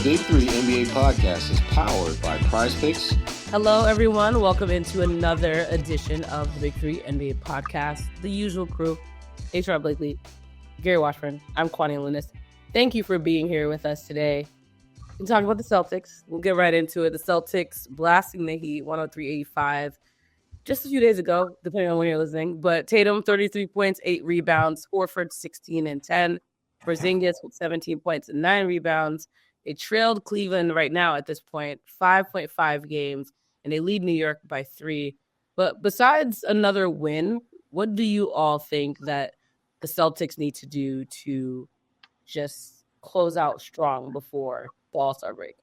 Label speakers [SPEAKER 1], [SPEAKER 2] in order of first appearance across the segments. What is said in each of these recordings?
[SPEAKER 1] Big Three NBA podcast is powered by PrizePicks.
[SPEAKER 2] Hello, everyone. Welcome into another edition of the Big Three NBA podcast. The usual crew, Sherrod Blakely, Gary Washburn. I'm Kwani Lunis. Thank you for being here with us today. We're talking about the Celtics. We'll get right into it. The Celtics blasting the Heat 103-85 just a few days ago, depending on when you're listening. But Tatum, 33 points, 8 rebounds. Horford, 16 and 10. Porzingis with 17 points and 9 rebounds. They trailed Cleveland right now at this point, 5.5 games, and they lead New York by 3. But besides another win, what do you all think that the Celtics need to do to just close out strong before the All-Star break?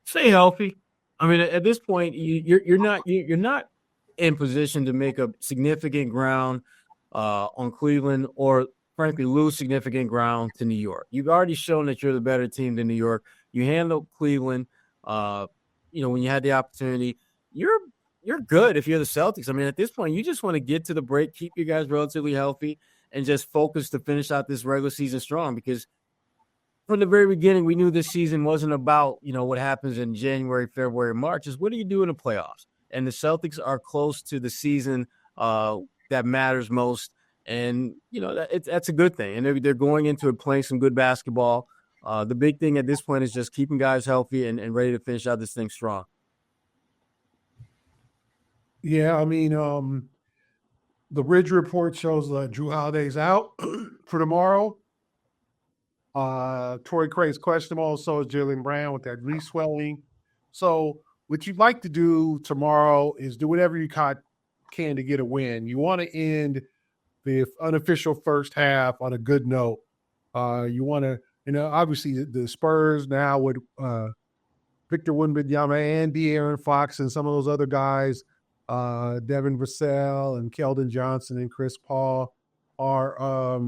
[SPEAKER 3] Stay healthy. I mean, at this point, you're not in position to make a significant ground on Cleveland or, frankly, lose significant ground to New York. You've already shown that you're the better team than New York. You handled Cleveland, when you had the opportunity. You're good if you're the Celtics. I mean, at this point, you just want to get to the break, keep you guys relatively healthy, and just focus to finish out this regular season strong. Because from the very beginning, we knew this season wasn't about, what happens in January, February, March. It's what do you do in the playoffs? And the Celtics are close to the season that matters most. And, that's a good thing. And they're going into it playing some good basketball. The big thing at this point is just keeping guys healthy and ready to finish out this thing strong.
[SPEAKER 4] Yeah, I mean, the Ridge report shows Jrue Holiday's out for tomorrow. Torrey Craig's questionable, so is Jaylen Brown with that knee swelling. So what you'd like to do tomorrow is do whatever you can to get a win. You want to end the unofficial first half on a good note. You want to, obviously the Spurs now with Victor Wembanyama and De'Aaron Fox and some of those other guys, Devin Vassell and Keldon Johnson and Chris Paul are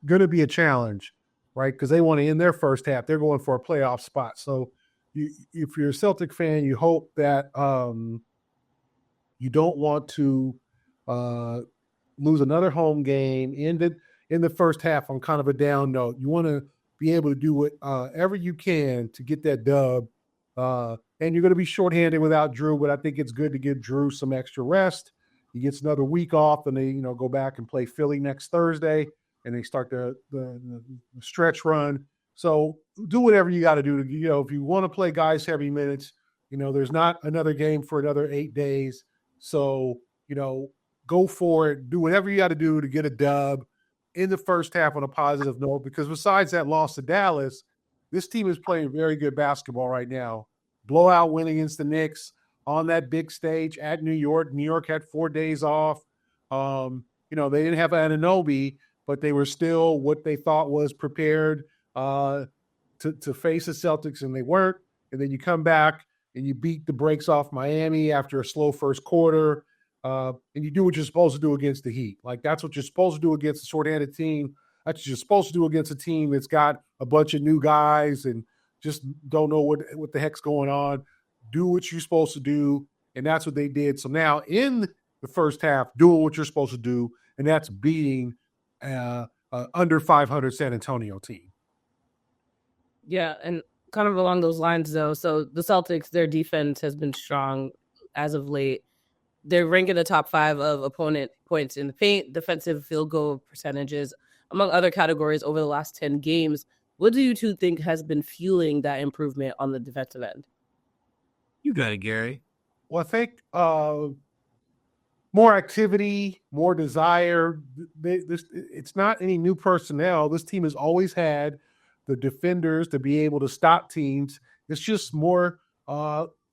[SPEAKER 4] going to be a challenge, right? Because they want to end their first half. They're going for a playoff spot. So if you're a Celtic fan, you hope that you don't want to lose another home game in the first half on kind of a down note. You want to be able to do whatever you can to get that dub. And you're going to be shorthanded without Jrue, but I think it's good to give Jrue some extra rest. He gets another week off, and they go back and play Philly next Thursday, and they start the stretch run. So do whatever you got to do to, if you want to play guys heavy minutes, there's not another game for another 8 days. So, go for it. Do whatever you got to do to get a dub in the first half on a positive note, because besides that loss to Dallas, this team is playing very good basketball right now. Blowout win against the Knicks on that big stage at New York. New York had 4 days off. They didn't have Anunoby, but they were still what they thought was prepared to face the Celtics, and they weren't. And then you come back and you beat the brakes off Miami after a slow first quarter. And you do what you're supposed to do against the Heat. Like, that's what you're supposed to do against a shorthanded team. That's what you're supposed to do against a team that's got a bunch of new guys and just don't know what the heck's going on. Do what you're supposed to do, and that's what they did. So now in the first half, doing what you're supposed to do, and that's beating under 500 San Antonio team.
[SPEAKER 2] Yeah, and kind of along those lines, though, so the Celtics, their defense has been strong as of late. They're ranking the top 5 of opponent points in the paint, defensive field goal percentages, among other categories over the last 10 games. What do you two think has been fueling that improvement on the defensive end?
[SPEAKER 3] You got it, Gary.
[SPEAKER 4] Well, I think more activity, more desire. It's not any new personnel. This team has always had the defenders to be able to stop teams. It's just more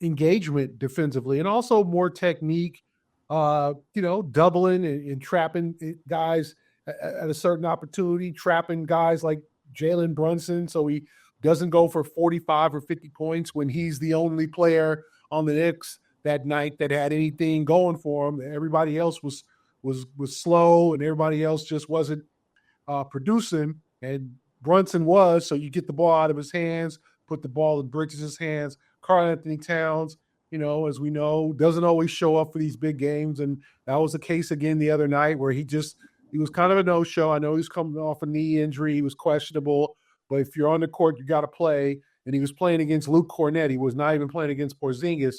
[SPEAKER 4] engagement defensively, and also more technique, doubling and trapping guys at a certain opportunity, trapping guys like Jalen Brunson so he doesn't go for 45 or 50 points when he's the only player on the Knicks that night that had anything going for him. Everybody else was slow, and everybody else just wasn't producing, and Brunson was. So you get the ball out of his hands, put the ball in Bridges' hands. Karl Anthony Towns, as we know, doesn't always show up for these big games, and that was the case again the other night where he was kind of a no-show. I know he's coming off a knee injury. He was questionable, but if you're on the court, you got to play. And he was playing against Luke Kornet. He was not even playing against Porzingis.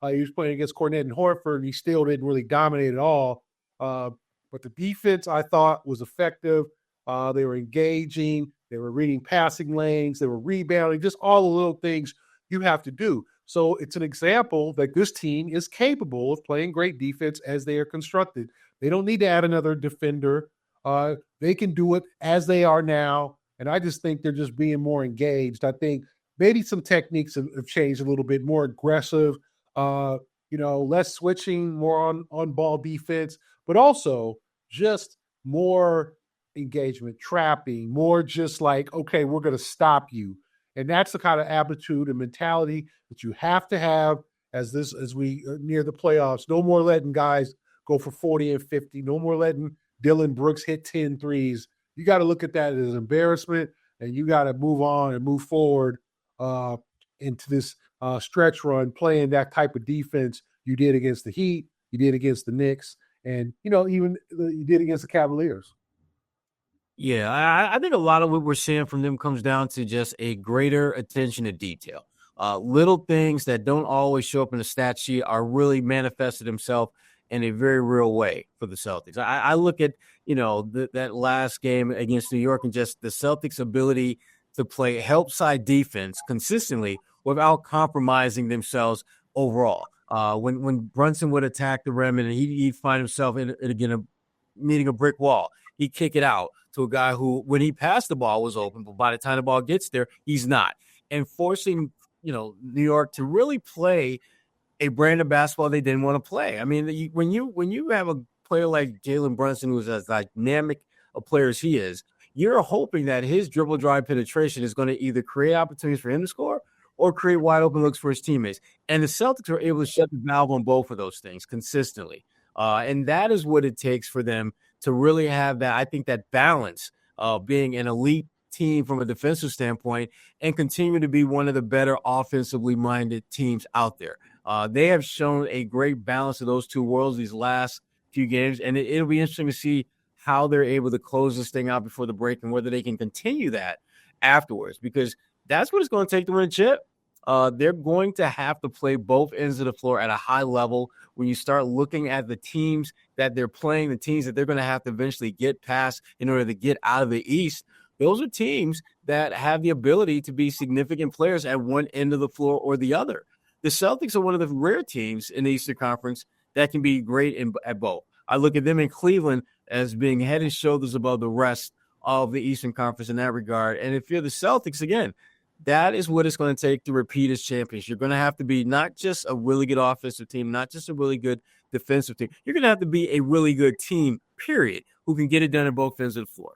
[SPEAKER 4] He was playing against Kornet and Horford, and he still didn't really dominate at all. But the defense, I thought, was effective. They were engaging. They were reading passing lanes. They were rebounding, just all the little things you have to do. So it's an example that this team is capable of playing great defense as they are constructed. They don't need to add another defender. They can do it as they are now. And I just think they're just being more engaged. I think maybe some techniques have changed a little bit, more aggressive, less switching, more on ball defense, but also just more engagement, trapping, more just like, okay, we're going to stop you. And that's the kind of aptitude and mentality that you have to have as we near the playoffs. No more letting guys go for 40 and 50. No more letting Dylan Brooks hit 10 threes. You got to look at that as an embarrassment, and you got to move on and move forward into this stretch run, playing that type of defense you did against the Heat, you did against the Knicks, and, even you did against the Cavaliers.
[SPEAKER 3] Yeah, I think a lot of what we're seeing from them comes down to just a greater attention to detail. Little things that don't always show up in the stat sheet are really manifested themselves in a very real way for the Celtics. I look at, that last game against New York and just the Celtics' ability to play help side defense consistently without compromising themselves overall. When Brunson would attack the rim and he'd find himself meeting a brick wall, he'd kick it out to a guy who, when he passed the ball, was open, but by the time the ball gets there, he's not. And forcing, New York to really play a brand of basketball they didn't want to play. I mean, when you have a player like Jalen Brunson, who's as dynamic a player as he is, you're hoping that his dribble drive penetration is going to either create opportunities for him to score or create wide open looks for his teammates. And the Celtics are able to shut the valve on both of those things consistently. And that is what it takes for them to really have that, I think, that balance of being an elite team from a defensive standpoint and continue to be one of the better offensively minded teams out there. They have shown a great balance of those two worlds these last few games, and it'll be interesting to see how they're able to close this thing out before the break and whether they can continue that afterwards, because that's what it's going to take to win a chip. They're going to have to play both ends of the floor at a high level. When you start looking at the teams that they're playing, the teams that they're going to have to eventually get past in order to get out of the East, those are teams that have the ability to be significant players at one end of the floor or the other. The Celtics are one of the rare teams in the Eastern Conference that can be great at both. I look at them in Cleveland as being head and shoulders above the rest of the Eastern Conference in that regard. And if you're the Celtics, again, that is what it's going to take to repeat as champions. You're going to have to be not just a really good offensive team, not just a really good defensive team. You're going to have to be a really good team, period, who can get it done at both ends of the floor.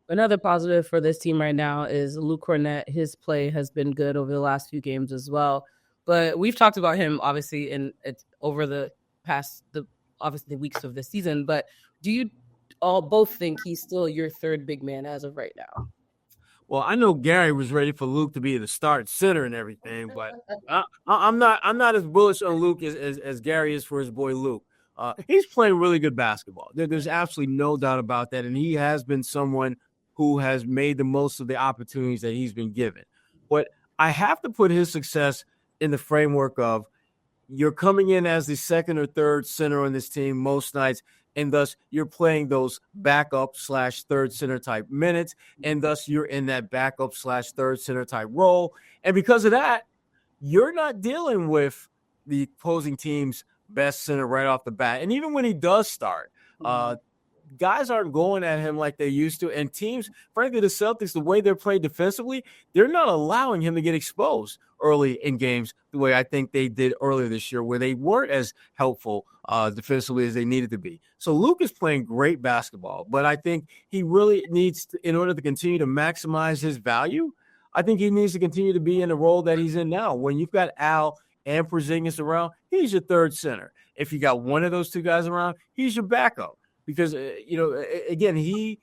[SPEAKER 2] Another positive for this team right now is Luke Kornet. His play has been good over the last few games as well. But we've talked about him, obviously, over the past the weeks of the season. But do you all both think he's still your third big man as of right now?
[SPEAKER 3] Well, I know Gary was ready for Luke to be the start center and everything, but I'm not as bullish on Luke as Gary is for his boy Luke. He's playing really good basketball. There's absolutely no doubt about that, and he has been someone who has made the most of the opportunities that he's been given. But I have to put his success in the framework of you're coming in as the second or third center on this team most nights, and thus you're playing those backup/third center type minutes, and thus you're in that backup/third center type role. And because of that, you're not dealing with the opposing team's best center right off the bat. And even when he does start, guys aren't going at him like they used to. And teams, frankly, the Celtics, the way they're playing defensively, they're not allowing him to get exposed early in games the way I think they did earlier this year, where they weren't as helpful defensively as they needed to be. So Luke is playing great basketball, but I think he really needs to, in order to continue to maximize his value, I think he needs to continue to be in the role that he's in now. When you've got Al and Porzingis around, he's your third center. If you got one of those two guys around, he's your backup. Because, again, he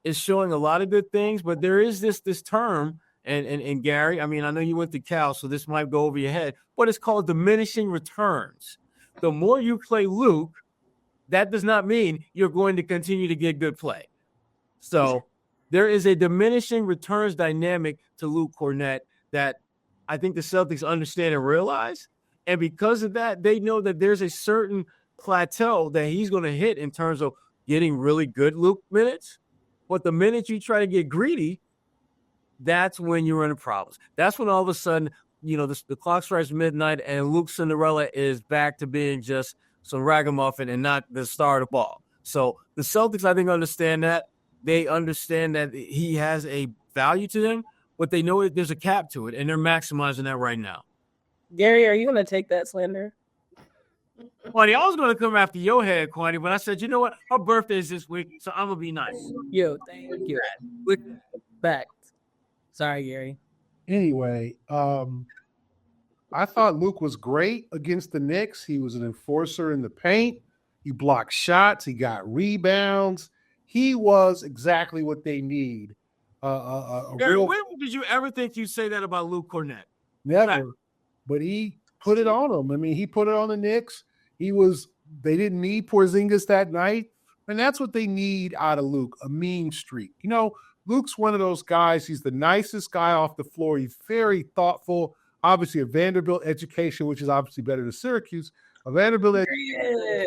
[SPEAKER 3] is showing a lot of good things, but there is this term, and Gary, I mean, I know you went to Cal, so this might go over your head, but it's called diminishing returns. The more you play Luke, that does not mean you're going to continue to get good play. So there is a diminishing returns dynamic to Luke Kornet that I think the Celtics understand and realize. And because of that, they know that there's a certain plateau that he's going to hit in terms of getting really good Luke minutes. But the minute you try to get greedy, that's when you run into problems. That's when all of a sudden, the clock strikes midnight and Luke Cinderella is back to being just some ragamuffin and not the star of the ball. So the Celtics, I think, understand that. They understand that he has a value to them, but they know there's a cap to it, and they're maximizing that right now.
[SPEAKER 2] Gary, are you going to take that slander?
[SPEAKER 3] Kwani, I was going to come after your head, Kwani, but I said, you know what? Her birthday is this week, so I'm going to be nice.
[SPEAKER 2] Yo, thank you. Back. Sorry, Gary.
[SPEAKER 4] Anyway, I thought Luke was great against the Knicks. He was an enforcer in the paint. He blocked shots. He got rebounds. He was exactly what they need.
[SPEAKER 3] When did you ever think you'd say that about Luke Kornet?
[SPEAKER 4] Never. But he put it on them. I mean, he put it on the Knicks. They didn't need Porzingis that night. And that's what they need out of Luke, a mean streak. Luke's one of those guys. He's the nicest guy off the floor. He's very thoughtful. Obviously, a Vanderbilt education, which is obviously better than Syracuse. A Vanderbilt education.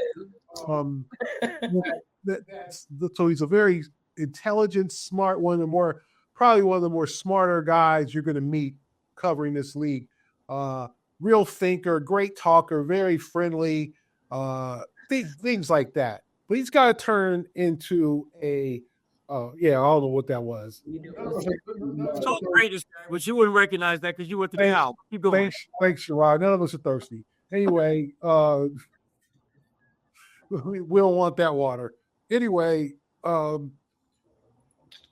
[SPEAKER 4] So he's a very intelligent, smart probably one of the more smarter guys you're going to meet covering this league. Real thinker, great talker, very friendly, things like that. But he's got to turn into I don't know what that was.
[SPEAKER 3] So great, but you wouldn't recognize that because you went to the house. Keep going.
[SPEAKER 4] Thanks, Sherrod. None of us are thirsty. Anyway, we don't want that water. Anyway,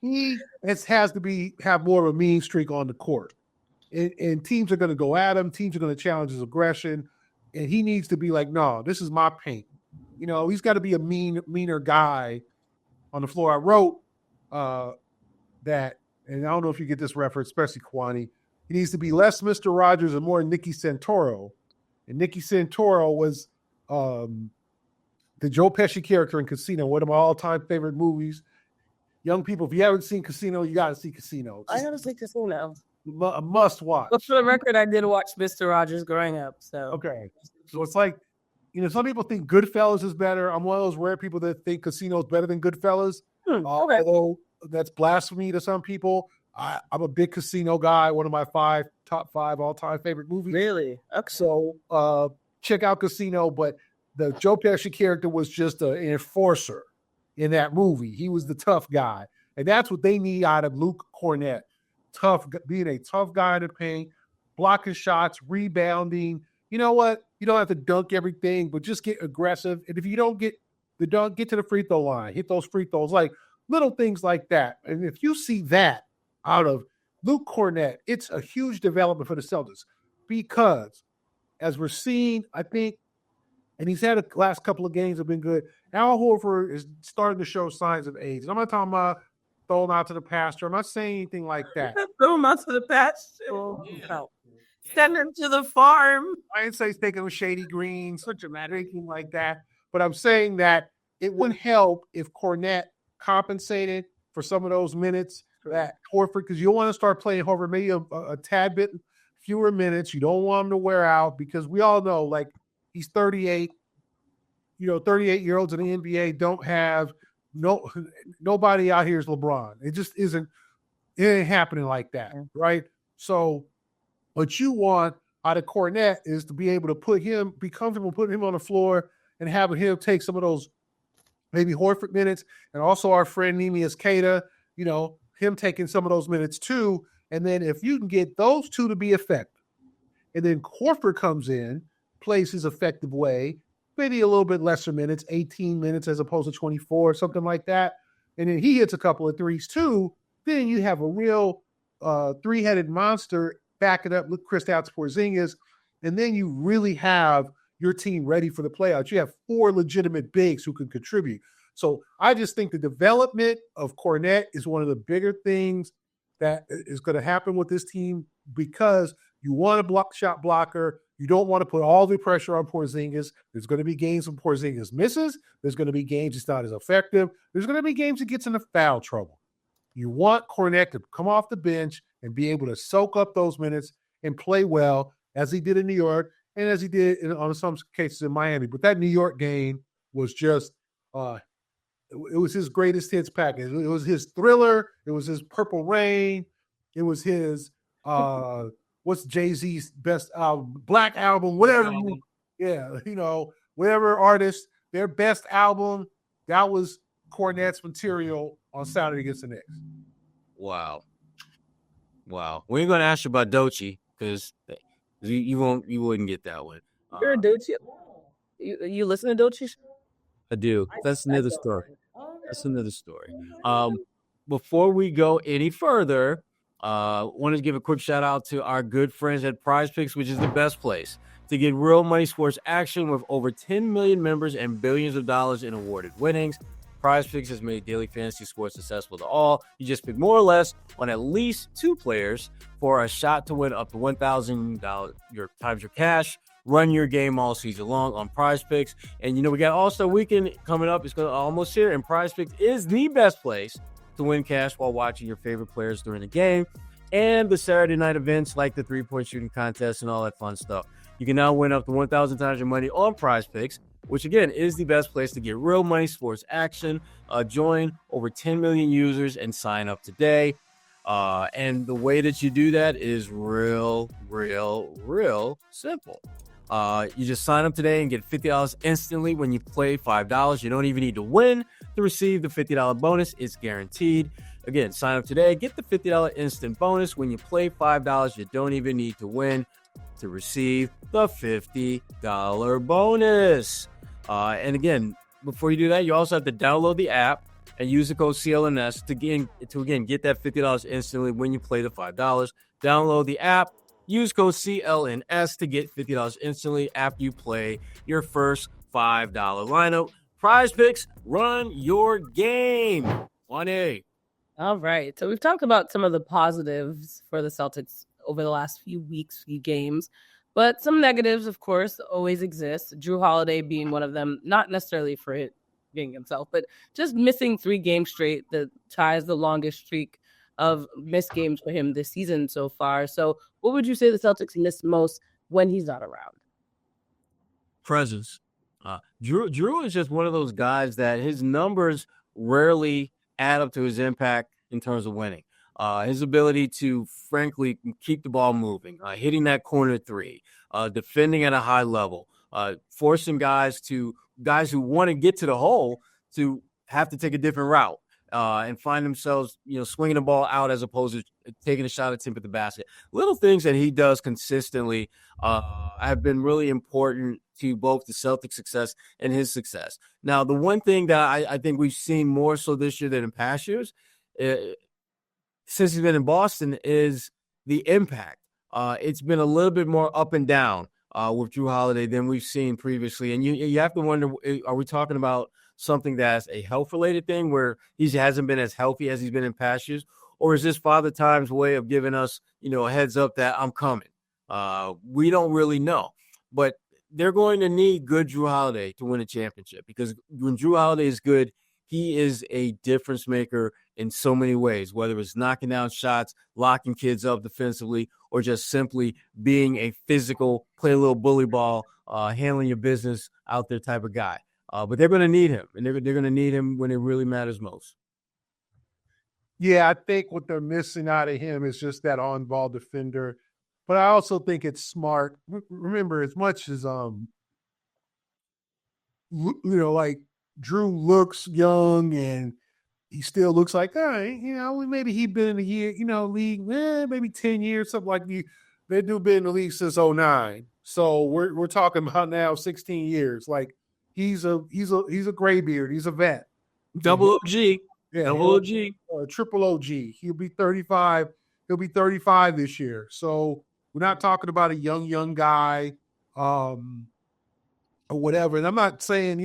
[SPEAKER 4] he has to have more of a mean streak on the court. And teams are going to go at him. Teams are going to challenge his aggression. And he needs to be like, no, this is my paint. He's got to be a meaner guy on the floor. I wrote that, and I don't know if you get this reference, especially Kwani. He needs to be less Mr. Rogers and more Nicky Santoro. And Nicky Santoro was the Joe Pesci character in Casino, one of my all-time favorite movies. Young people, if you haven't seen Casino, you got to see Casino.
[SPEAKER 2] I haven't seen Casino.
[SPEAKER 4] A must watch.
[SPEAKER 2] But for the record, I did watch Mr. Rogers growing up. So
[SPEAKER 4] okay, so it's like, some people think Goodfellas is better. I'm one of those rare people that think Casino is better than Goodfellas.
[SPEAKER 2] Okay.
[SPEAKER 4] Although that's blasphemy to some people. I'm a big Casino guy. One of my top five all-time favorite movies.
[SPEAKER 2] Really? Okay.
[SPEAKER 4] So check out Casino. But the Joe Pesci character was just an enforcer in that movie. He was the tough guy, and that's what they need out of Luke Kornet. Being a tough guy in the paint, blocking shots, rebounding. You know what? You don't have to dunk everything, but just get aggressive. And if you don't get the dunk, get to the free throw line, hit those free throws, like little things like that. And if you see that out of Luke Kornet, it's a huge development for the Celtics because, as we're seeing, I think, and he's had the last couple of games have been good. Al Horford is starting to show signs of age. And I'm not talking about throwing out to the pasture. I'm not saying anything like that.
[SPEAKER 2] Throw him out to the pasture. No. Send him to the farm.
[SPEAKER 4] I didn't say he's taking with Shady Green, such a matter, anything like that. But I'm saying that it wouldn't help if Kornet compensated for some of those minutes that Horford, because you want to start playing Horford maybe a tad bit fewer minutes. You don't want him to wear out because we all know, like, he's 38. 38-year-olds in the NBA don't have nobody out here is LeBron. It just isn't. It ain't happening like that, right? So, what you want out of Kornet is to be able to be comfortable putting him on the floor and having him take some of those maybe Horford minutes, and also our friend Neemias Queta, him taking some of those minutes too. And then if you can get those two to be effective, and then Horford comes in, plays his effective way, maybe a little bit lesser minutes, 18 minutes as opposed to 24, something like that, and then he hits a couple of threes too, then you have a real three-headed monster backing up with Kristaps Porzingis, and then you really have your team ready for the playoffs. You have four legitimate bigs who can contribute. So I just think the development of Kornet is one of the bigger things that is going to happen with this team because you want a shot blocker. You don't want to put all the pressure on Porzingis. There's going to be games when Porzingis misses. There's going to be games it's not as effective. There's going to be games it gets into foul trouble. You want Kornet to come off the bench and be able to soak up those minutes and play well, as he did in New York and as he did on some cases in Miami. But that New York game was just it was his greatest hits package. It was his Thriller. It was his Purple Rain. It was his what's Jay-Z's best album, Black Album, whatever. Whatever artist, their best album, that was Kornet's material on Saturday against the Knicks.
[SPEAKER 3] Wow. We ain't gonna ask you about Doechii because you wouldn't get that one.
[SPEAKER 2] You're a Doechii. You listen to Doechii?
[SPEAKER 3] I do. That's another story. Before we go any further, wanted to give a quick shout out to our good friends at Prize Picks, which is the best place to get real money sports action with over 10 million members and billions of dollars in awarded winnings. Prize Picks has made daily fantasy sports accessible to all. You just pick more or less on at least 2 players for a shot to win up to $1,000 times your cash. Run your game all season long on Prize Picks. And, we got All-Star Weekend coming up. It's almost here. And Prize Picks is the best place to win cash while watching your favorite players during the game. And the Saturday night events like the 3-point shooting contest and all that fun stuff. You can now win up to 1,000 times your money on Prize Picks, which, again, is the best place to get real money sports action. Join over 10 million users and sign up today. And the way that you do that is real simple. You just sign up today and get $50 instantly when you play $5. You don't even need to win to receive the $50 bonus. It's guaranteed. Again, sign up today. Get the $50 instant bonus when you play $5. You don't even need to win to receive the $50 bonus. And again, before you do that, you also have to download the app and use the code CLNS to get that $50 instantly when you play the $5. Download the app. Use code CLNS to get $50 instantly after you play your first $5 lineup. Prize Picks, run your game. 1A.
[SPEAKER 2] All right. So we've talked about some of the positives for the Celtics over the last few weeks, few games. But some negatives, of course, always exist. Jrue Holiday being one of them, not necessarily for it being himself, but just missing 3 games straight that ties the longest streak of missed games for him this season so far. So what would you say the Celtics miss most when he's not around?
[SPEAKER 3] Presence. Jrue is just one of those guys that his numbers rarely add up to his impact in terms of winning. His ability to, frankly, keep the ball moving, hitting that corner 3, defending at a high level, forcing guys who want to get to the hole to have to take a different route. And find themselves, swinging the ball out as opposed to taking a shot attempt at the basket. Little things that he does consistently have been really important to both the Celtics' success and his success. Now, the one thing that I think we've seen more so this year than in past years, since he's been in Boston, is the impact. It's been a little bit more up and down with Jrue Holiday than we've seen previously. And you have to wonder, are we talking about something that's a health-related thing where he hasn't been as healthy as he's been in past years? Or is this Father Time's way of giving us, a heads up that I'm coming? We don't really know. But they're going to need good Jrue Holiday to win a championship, because when Jrue Holiday is good, he is a difference maker in so many ways, whether it's knocking down shots, locking kids up defensively, or just simply being a physical, play a little bully ball, handling your business out there type of guy. But they're going to need him, and they're going to need him when it really matters most.
[SPEAKER 4] Yeah, I think what they're missing out of him is just that on-ball defender. But I also think it's smart. Remember, as much as like Jrue looks young and he still looks like, maybe he's been in the year, league, maybe 10 years, something like that. They've been in the league since 2009. So we're talking about now 16 years. Like, he's a graybeard. He's a vet.
[SPEAKER 3] Double OG.
[SPEAKER 4] Yeah,
[SPEAKER 3] double OG.
[SPEAKER 4] Triple OG. He'll be 35. He'll be 35 this year. So we're not talking about a young guy or whatever. And I'm not saying,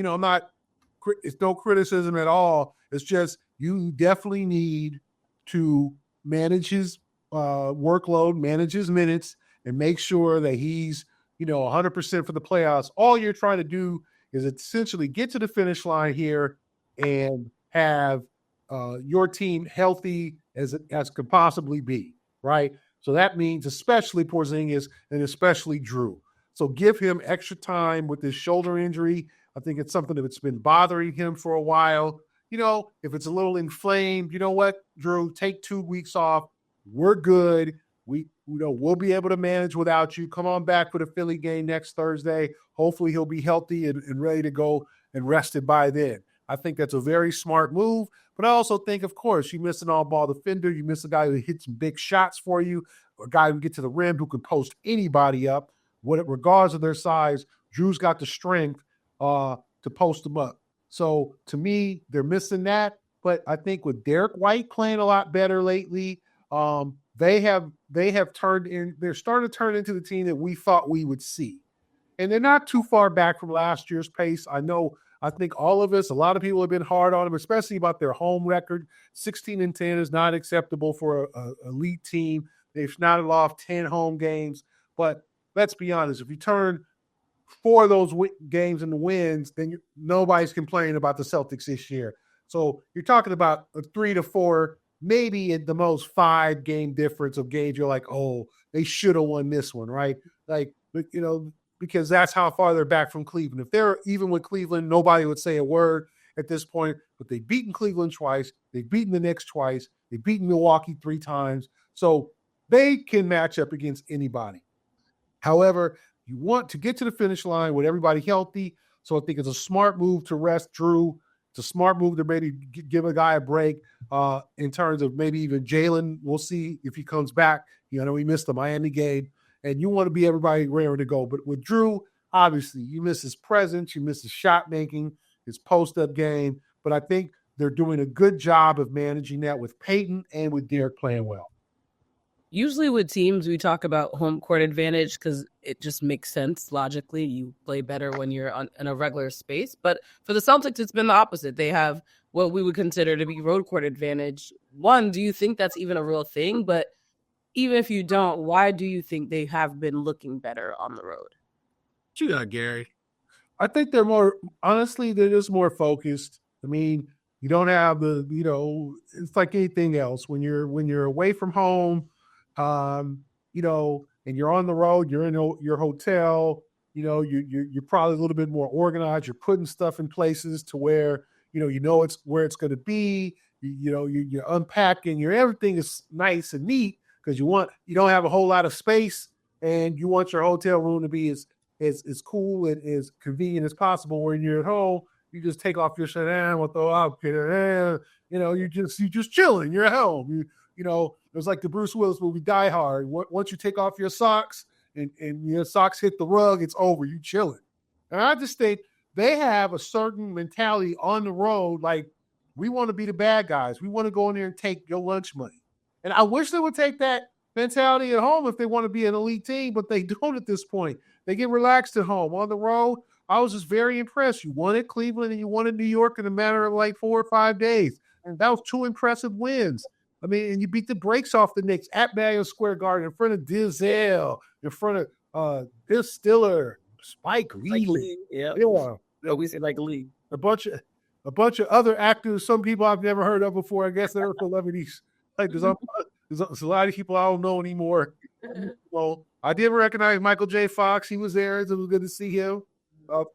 [SPEAKER 4] it's no criticism at all. It's just you definitely need to manage his workload, manage his minutes, and make sure that he's, 100% for the playoffs. All you're trying to do is essentially get to the finish line here and have your team healthy as could possibly be, right? So that means especially Porzingis and especially Jrue. So give him extra time with his shoulder injury. I think it's something that's been bothering him for a while. If it's a little inflamed, you know what, Jrue, take 2 weeks off. We're good. We'll be able to manage without you. Come on back for the Philly game next Thursday. Hopefully he'll be healthy and ready to go and rested by then. I think that's a very smart move. But I also think, of course, you miss an all-ball defender. You miss a guy who hits some big shots for you, a guy who can get to the rim, who can post anybody up. Regardless of their size, Jrue's got the strength to post them up. So to me, they're missing that. But I think with Derek White playing a lot better lately, they have turned in. They're starting to turn into the team that we thought we would see, and they're not too far back from last year's pace. I think all of us, a lot of people have been hard on them, especially about their home record. 16-10 is not acceptable for an elite team. They've snotted off 10 home games, but let's be honest. If you turn 4 of those games into wins, then nobody's complaining about the Celtics this year. So you're talking about a 3 to 4, maybe at the most 5-game difference of games. You're like, oh, they should have won this one, right? Because that's how far they're back from Cleveland. If they're even with Cleveland, nobody would say a word at this point. But they've beaten Cleveland twice. They've beaten the Knicks twice. They've beaten Milwaukee 3 times. So they can match up against anybody. However, you want to get to the finish line with everybody healthy. So I think it's a smart move to rest Jrue. It's a smart move to maybe give a guy a break in terms of maybe even Jalen. We'll see if he comes back. He missed the Miami game. And you want to be everybody ready to go. But with Jrue, obviously, you miss his presence, you miss his shot making, his post-up game. But I think they're doing a good job of managing that with Peyton and with Derek playing well.
[SPEAKER 2] Usually with teams, we talk about home court advantage because it just makes sense logically. You play better when you're in a regular space. But for the Celtics, it's been the opposite. They have what we would consider to be road court advantage. One, do you think that's even a real thing? But even if you don't, why do you think they have been looking better on the road?
[SPEAKER 3] What you got, Gary?
[SPEAKER 4] I think they're just more focused. I mean, you don't have it's like anything else. When you're away from home, and you're on the road, you're in your hotel, you're probably a little bit more organized. You're putting stuff in places to where, it's where it's going to be. You're unpacking. Everything is nice and neat. Because you don't have a whole lot of space, and you want your hotel room to be as cool and as convenient as possible. When you're at home, you just take off your shirt and we'll throw out, you're just chilling. You're at home. It was like the Bruce Willis movie Die Hard. Once you take off your socks and your socks hit the rug, it's over. You chilling. And I just think they have a certain mentality on the road. Like, we want to be the bad guys. We want to go in there and take your lunch money. And I wish they would take that mentality at home if they want to be an elite team, but they don't at this point. They get relaxed at home. On the road, I was just very impressed. You won at Cleveland and you won at New York in a matter of like 4 or 5 days. And that was 2 impressive wins. I mean, and you beat the brakes off the Knicks at Madison Square Garden in front of Dizel, in front of Bill Stiller, Spike Lee.
[SPEAKER 2] Yeah. We say like Lee.
[SPEAKER 4] A bunch of other actors, some people I've never heard of before. I guess they're celebrities. Like there's a lot of people I don't know anymore. Well, I did recognize Michael J. Fox. He was there. It was good to see him.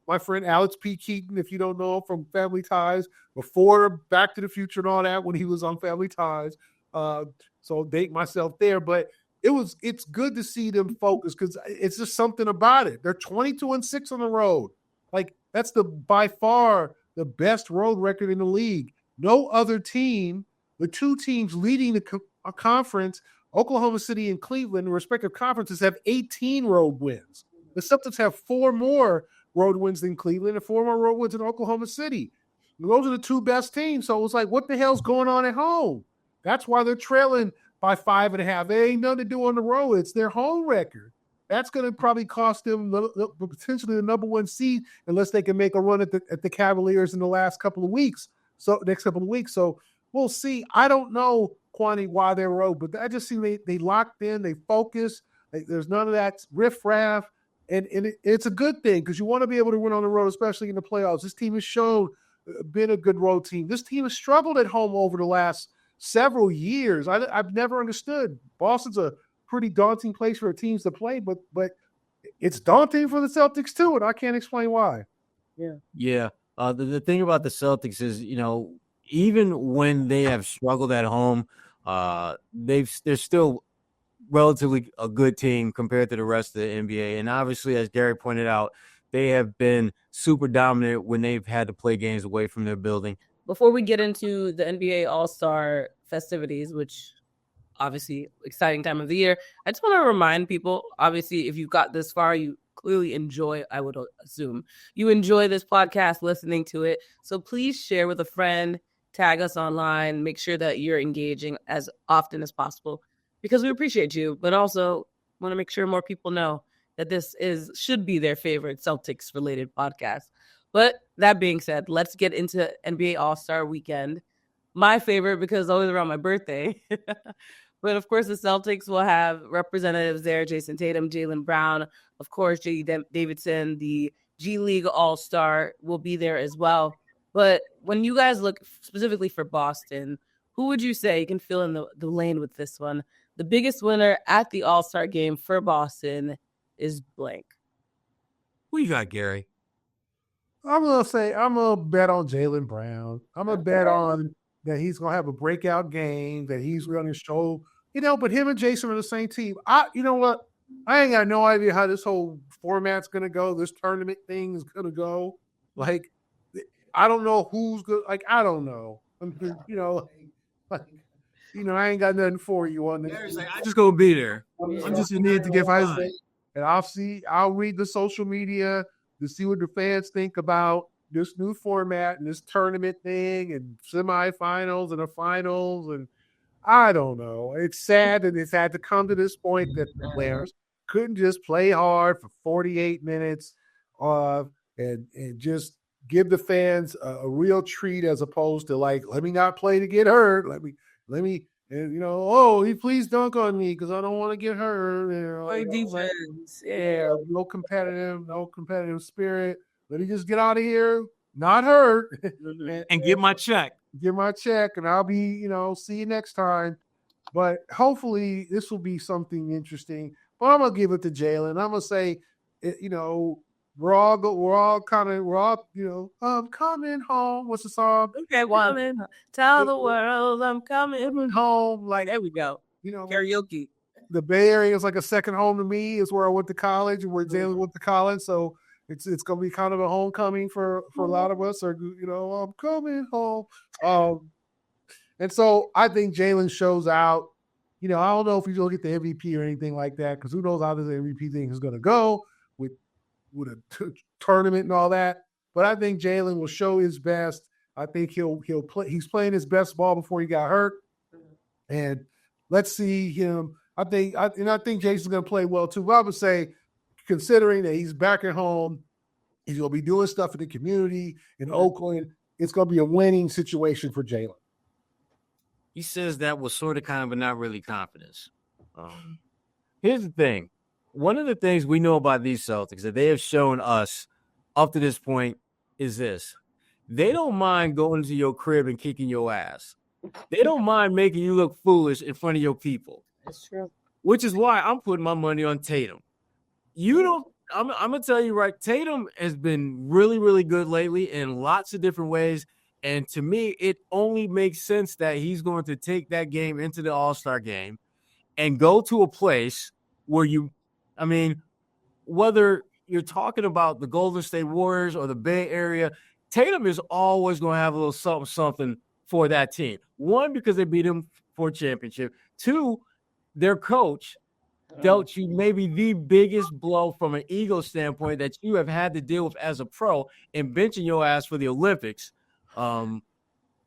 [SPEAKER 4] My friend Alex P. Keaton, if you don't know him, from Family Ties, before Back to the Future and all that, when he was on Family Ties. So date myself there. But it's good to see them focus because it's just something about it. They're 22-6 on the road. Like, that's by far the best road record in the league. No other team. The 2 teams leading the conference, Oklahoma City and Cleveland, in respective conferences, have 18 road wins. The Celtics have 4 more road wins than Cleveland and 4 more road wins in Oklahoma City. And those are the 2 best teams. So it was like, what the hell's going on at home? That's why they're trailing by 5.5. They ain't nothing to do on the road. It's their home record. That's going to probably cost them potentially the number 1 seed unless they can make a run at the Cavaliers in the next couple of weeks. So we'll see. I don't know, Kwani, why they're road, but I just see they locked in, they focus. There's none of that riffraff, and it's a good thing because you want to be able to win on the road, especially in the playoffs. This team has shown been a good road team. This team has struggled at home over the last several years. I've never understood. Boston's a pretty daunting place for teams to play, but it's daunting for the Celtics too, and I can't explain why.
[SPEAKER 3] Yeah. The thing about the Celtics is, even when they have struggled at home, they're still relatively a good team compared to the rest of the NBA. And obviously, as Gary pointed out, they have been super dominant when they've had to play games away from their building.
[SPEAKER 2] Before we get into the NBA All-Star festivities, which obviously exciting time of the year, I just want to remind people, obviously, if you've got this far, you clearly enjoy, I would assume, you enjoy this podcast, listening to it. So please share with a friend, tag us online, make sure that you're engaging as often as possible because we appreciate you, but also want to make sure more people know that this should be their favorite Celtics-related podcast. But that being said, let's get into NBA All-Star Weekend. My favorite because it's always around my birthday. But, of course, the Celtics will have representatives there, Jason Tatum, Jaylen Brown, of course, J.D. Davidson, the G League All-Star will be there as well. But when you guys look specifically for Boston, who would you say, you can fill in the lane with this one, the biggest winner at the All-Star game for Boston is blank?
[SPEAKER 3] Who you got, Gary?
[SPEAKER 4] I'm going to bet on Jaylen Brown. I'm going to bet on that he's going to have a breakout game, that he's going to show, but him and Jason are the same team. You know what? I ain't got no idea how this whole format's going to go. This tournament thing is going to go. Like, I don't know who's good. Like, I don't know. I ain't got nothing for you on this.
[SPEAKER 3] I just going to be there.
[SPEAKER 4] I'm just need to get my say. And I'll read the social media to see what the fans think about this new format and this tournament thing and semifinals and the finals. And I don't know. It's sad that it's had to come to this point that the players couldn't just play hard for 48 minutes and just give the fans a real treat as opposed to like, let me not play to get hurt. Let me, please dunk on me because I don't want to get hurt.
[SPEAKER 2] Play defense.
[SPEAKER 4] Yeah, no competitive spirit. Let me just get out of here, not hurt,
[SPEAKER 3] and get my check.
[SPEAKER 4] Get my check, and I'll be, see you next time. But hopefully this will be something interesting. But I'm gonna give it to Jaylen. I'm gonna say, we're all, I'm coming home. What's the song?
[SPEAKER 2] Okay, well, tell the world I'm coming
[SPEAKER 4] home. Like,
[SPEAKER 2] there we go. Karaoke.
[SPEAKER 4] The Bay Area is like a second home to me. It's where I went to college and where Jaylen went to college. So it's gonna be kind of a homecoming for a lot of us. Or I'm coming home. And so I think Jaylen shows out. I don't know if he's gonna get the MVP or anything like that because who knows how this MVP thing is gonna go with a tournament and all that. But I think Jaylen will show his best. I think he'll play. He's playing his best ball before he got hurt. And let's see him. I think Jason's going to play well too. But I would say, considering that he's back at home, he's going to be doing stuff in the community in Oakland. It's going to be a winning situation for Jaylen.
[SPEAKER 3] He says that with sort of kind of, but not really confidence. Here's the thing. One of the things we know about these Celtics that they have shown us up to this point is this. They don't mind going to your crib and kicking your ass. They don't mind making you look foolish in front of your people.
[SPEAKER 2] That's true.
[SPEAKER 3] Which is why I'm putting my money on Tatum. I'm going to tell you right, Tatum has been really, really good lately in lots of different ways. And to me, it only makes sense that he's going to take that game into the All-Star game and go to a place where whether you're talking about the Golden State Warriors or the Bay Area, Tatum is always going to have a little something for that team. One, because they beat him for a championship. Two, their coach dealt you maybe the biggest blow from an ego standpoint that you have had to deal with as a pro in benching your ass for the Olympics. And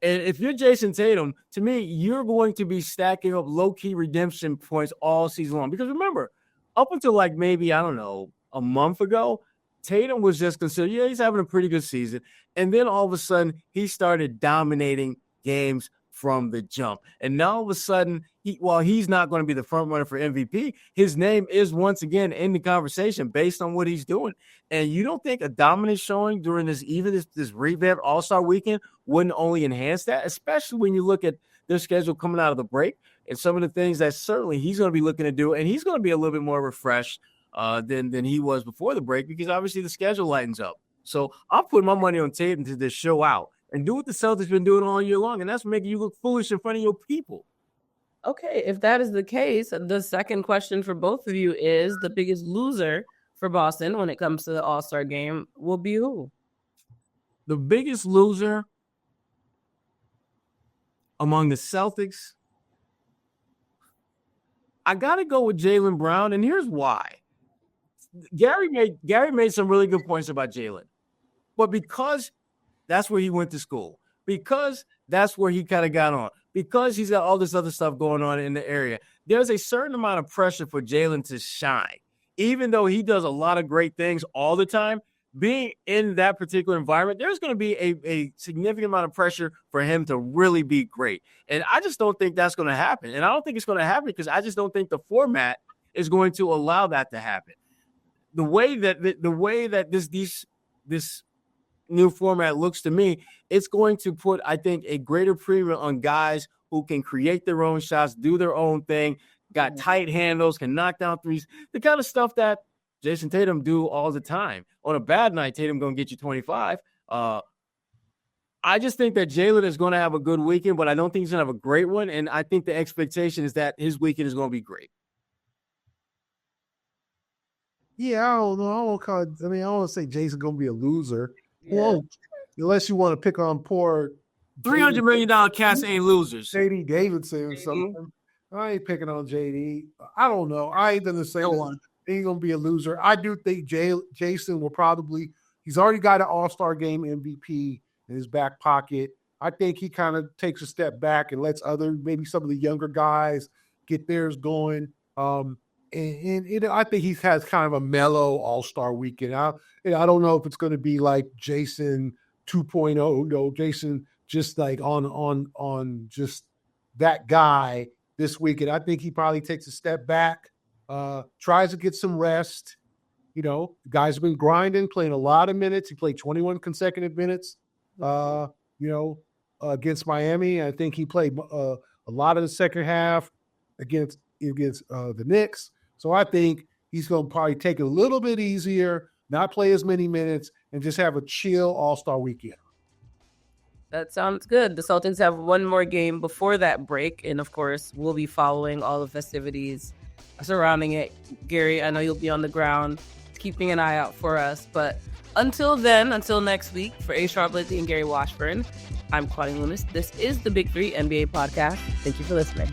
[SPEAKER 3] if you're Jason Tatum, to me, you're going to be stacking up low-key redemption points all season long. Because remember, up until a month ago, Tatum was just considered, he's having a pretty good season. And then all of a sudden, he started dominating games from the jump. And now all of a sudden, while he's not going to be the front runner for MVP, his name is once again in the conversation based on what he's doing. And you don't think a dominant showing during this revamped All-Star weekend wouldn't only enhance that, especially when you look at their schedule coming out of the break and some of the things that certainly he's going to be looking to do. And he's going to be a little bit more refreshed than he was before the break, because obviously the schedule lightens up. So I'm putting my money on Tatum to just show out and do what the Celtics been doing all year long, and that's making you look foolish in front of your people.
[SPEAKER 2] Okay, if that is the case, the second question for both of you is the biggest loser for Boston when it comes to the All-Star game will be who?
[SPEAKER 3] The biggest loser among the Celtics, I got to go with Jaylen Brown, and here's why. Gary made some really good points about Jaylen, but because that's where he went to school, because that's where he kind of got on, because he's got all this other stuff going on in the area, there's a certain amount of pressure for Jaylen to shine. Even though he does a lot of great things all the time, being in that particular environment, there's going to be a significant amount of pressure for him to really be great. And I just don't think that's going to happen. And I don't think it's going to happen because I just don't think the format is going to allow that to happen. The way that this new format looks to me, it's going to put, I think, a greater premium on guys who can create their own shots, do their own thing, got tight handles, can knock down threes, the kind of stuff that Jason Tatum do all the time. On a bad night, Tatum going to get you 25. I just think that Jaylen is going to have a good weekend, but I don't think he's going to have a great one. And I think the expectation is that his weekend is going to be great.
[SPEAKER 4] Yeah, I don't know. I don't want to say Jason's going to be a loser. Yeah. Well, unless you want to pick on poor
[SPEAKER 3] $300 million cats ain't losers.
[SPEAKER 4] JD Davidson or something. I ain't picking on JD. I don't know. I ain't going to say he's going to be a loser. I do think Jason will probably – he's already got an All-Star Game MVP in his back pocket. I think he kind of takes a step back and lets maybe some of the younger guys get theirs going. And I think he has kind of a mellow All-Star weekend. I don't know if it's going to be like Jason 2.0. No, Jason just like on just that guy this weekend. I think he probably takes a step back, tries to get some rest. You know, guys have been grinding, playing a lot of minutes. He played 21 consecutive minutes, against Miami. I think he played a lot of the second half against the Knicks. So I think he's going to probably take it a little bit easier, not play as many minutes, and just have a chill All-Star weekend.
[SPEAKER 2] That sounds good. The Celtics have one more game before that break, and of course, we'll be following all the festivities surrounding it. Gary, I know you'll be on the ground keeping an eye out for us. But until next week, for Sherrod Blakely and Gary Washburn, I'm Kwani Lunis. This is the Big Three NBA podcast. Thank you for listening.